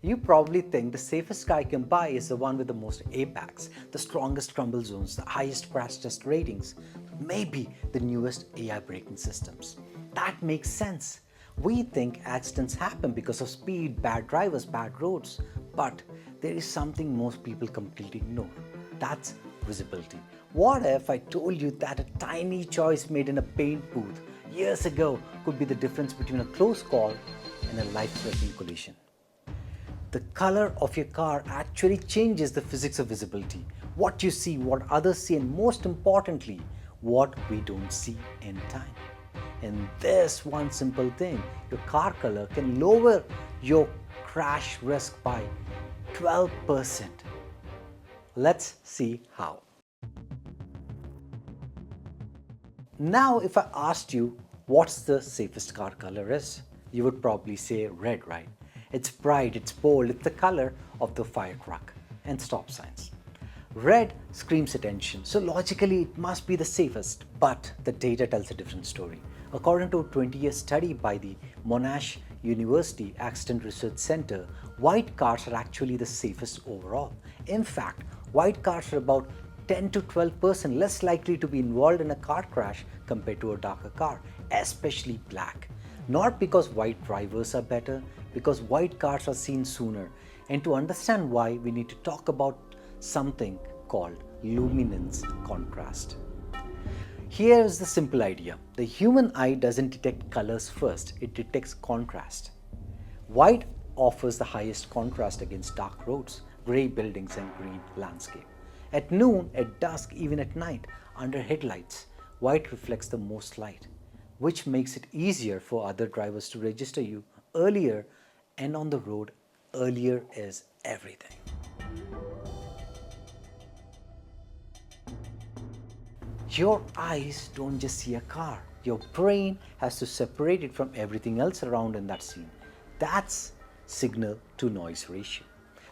You probably think the safest car you can buy is the one with the most airbags, the strongest crumble zones, the highest crash test ratings, maybe the newest AI braking systems. That makes sense. We think accidents happen because of speed, bad drivers, bad roads. But there is something most people completely ignore. That's visibility. What if I told you that a tiny choice made in a paint booth years ago could be the difference between a close call and a life-threatening collision? The color of your car actually changes the physics of visibility. What you see, what others see, and most importantly, what we don't see in time. And this one simple thing, your car color can lower your crash risk by 12%. Let's see how. Now, if I asked you what's the safest car color is, you would probably say red, right? It's bright, it's bold, it's the color of the fire truck and stop signs. Red screams attention, so logically it must be the safest, but the data tells a different story. According to a 20-year study by the Monash University Accident Research Center, white cars are actually the safest overall. In fact, white cars are about 10 to 12% less likely to be involved in a car crash compared to a darker car, especially black. Not because white drivers are better, because white cars are seen sooner. And to understand why, we need to talk about something called luminance contrast. Here is the simple idea. The human eye doesn't detect colors first, it detects contrast. White offers the highest contrast against dark roads, grey buildings and green landscape. At noon, at dusk, even at night, under headlights, white reflects the most light, which makes it easier for other drivers to register you earlier, and on the road, earlier is everything. Your eyes don't just see a car. Your brain has to separate it from everything else around in that scene. That's signal to noise ratio.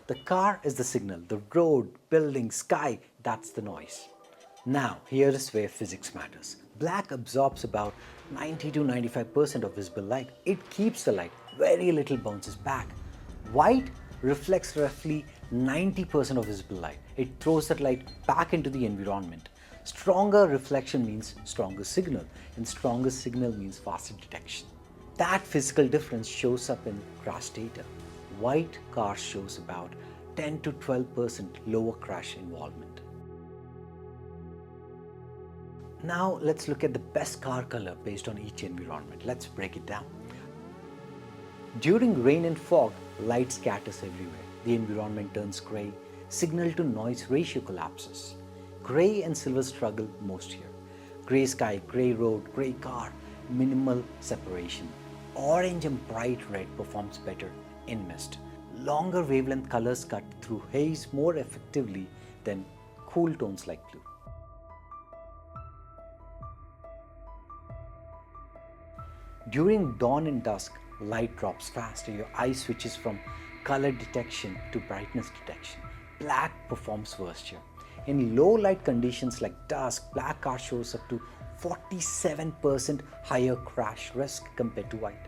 The car is the signal. The road, building, sky, that's the noise. Now, here is where physics matters. Black absorbs about 90 to 95% of visible light. It keeps the light. Very little bounces back. White reflects roughly 90% of visible light. It throws that light back into the environment. Stronger reflection means stronger signal, and stronger signal means faster detection. That physical difference shows up in crash data. White car shows about 10 to 12% lower crash involvement. Now let's look at the best car color based on each environment. Let's break it down. During rain and fog, light scatters everywhere. The environment turns gray. Signal to noise ratio collapses. Gray and silver struggle most here. Gray sky, gray road, gray car, minimal separation. Orange and bright red performs better in mist. Longer wavelength colors cut through haze more effectively than cool tones like blue. During dawn and dusk, light drops faster. Your eye switches from color detection to brightness detection. Black performs worst here. In low light conditions like dusk, black car shows up to 47% higher crash risk compared to white.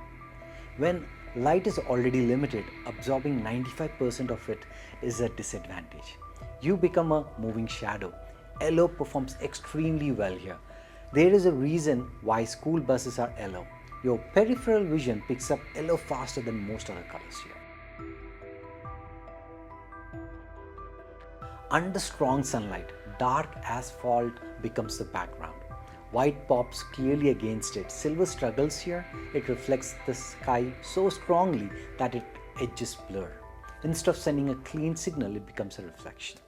When light is already limited, absorbing 95% of it is a disadvantage. You become a moving shadow. Yellow performs extremely well here. There is a reason why school buses are yellow. Your peripheral vision picks up yellow faster than most other colors here. Under strong sunlight, dark asphalt becomes the background. White pops clearly against it. Silver struggles here. It reflects the sky so strongly that its edges blur. Instead of sending a clean signal, it becomes a reflection.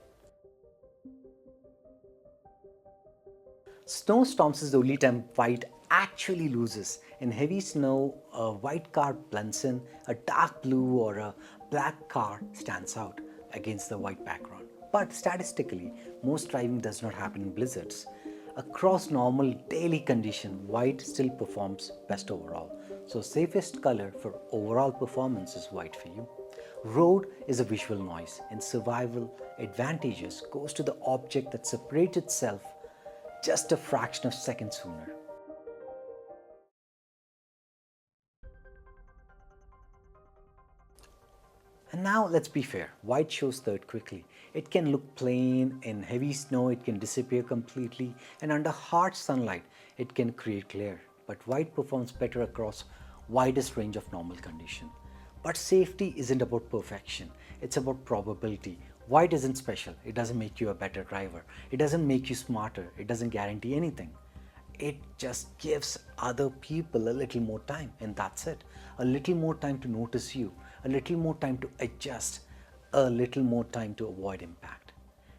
Snowstorms is the only time white actually loses. In heavy snow, a white car blends in, a dark blue or a black car stands out against the white background. But statistically, most driving does not happen in blizzards. Across normal daily condition, white still performs best overall. So safest color for overall performance is white for you. Road is a visual noise, and survival advantages goes to the object that separates itself just a fraction of a second sooner. And now let's be fair, white shows third quickly. It can look plain in heavy snow, it can disappear completely, and under harsh sunlight, it can create glare. But white performs better across widest range of normal condition. But safety isn't about perfection, it's about probability. White isn't special, it doesn't make you a better driver, it doesn't make you smarter, it doesn't guarantee anything. It just gives other people a little more time, and that's it. A little more time to notice you, a little more time to adjust, a little more time to avoid impact.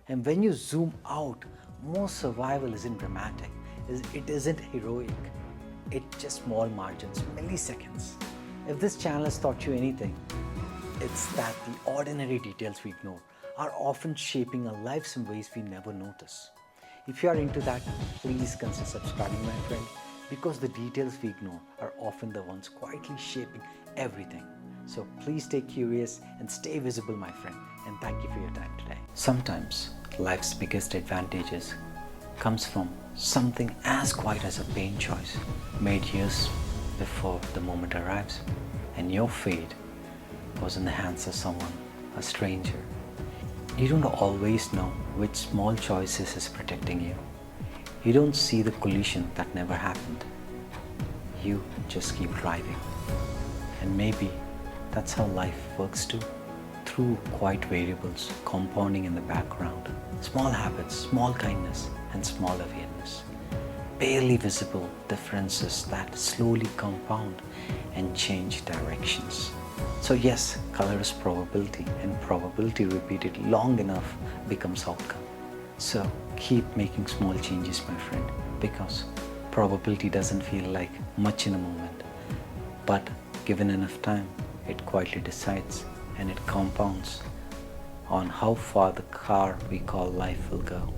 And when you zoom out, most survival isn't dramatic, it isn't heroic, it's just small margins, milliseconds. If this channel has taught you anything, it's that the ordinary details we ignore are often shaping our lives in ways we never notice. If you are into that, please consider subscribing, my friend, because the details we ignore are often the ones quietly shaping everything. So please stay curious and stay visible, my friend, and thank you for your time today. Sometimes life's biggest advantages comes from something as quiet as a pain choice made years before the moment arrives, and your fate was in the hands of someone, a stranger. You don't always know which small choices is protecting you. You don't see the collision that never happened. You just keep driving. And maybe that's how life works too. Through quiet variables compounding in the background. Small habits, small kindness, and small awareness. Barely visible differences that slowly compound and change directions. So yes, color is probability, and probability repeated long enough becomes outcome. So keep making small changes, my friend, because probability doesn't feel like much in a moment, but given enough time, it quietly decides, and it compounds on how far the car we call life will go.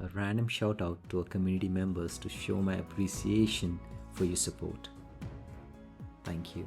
A random shout out to our community members to show my appreciation for your support. Thank you.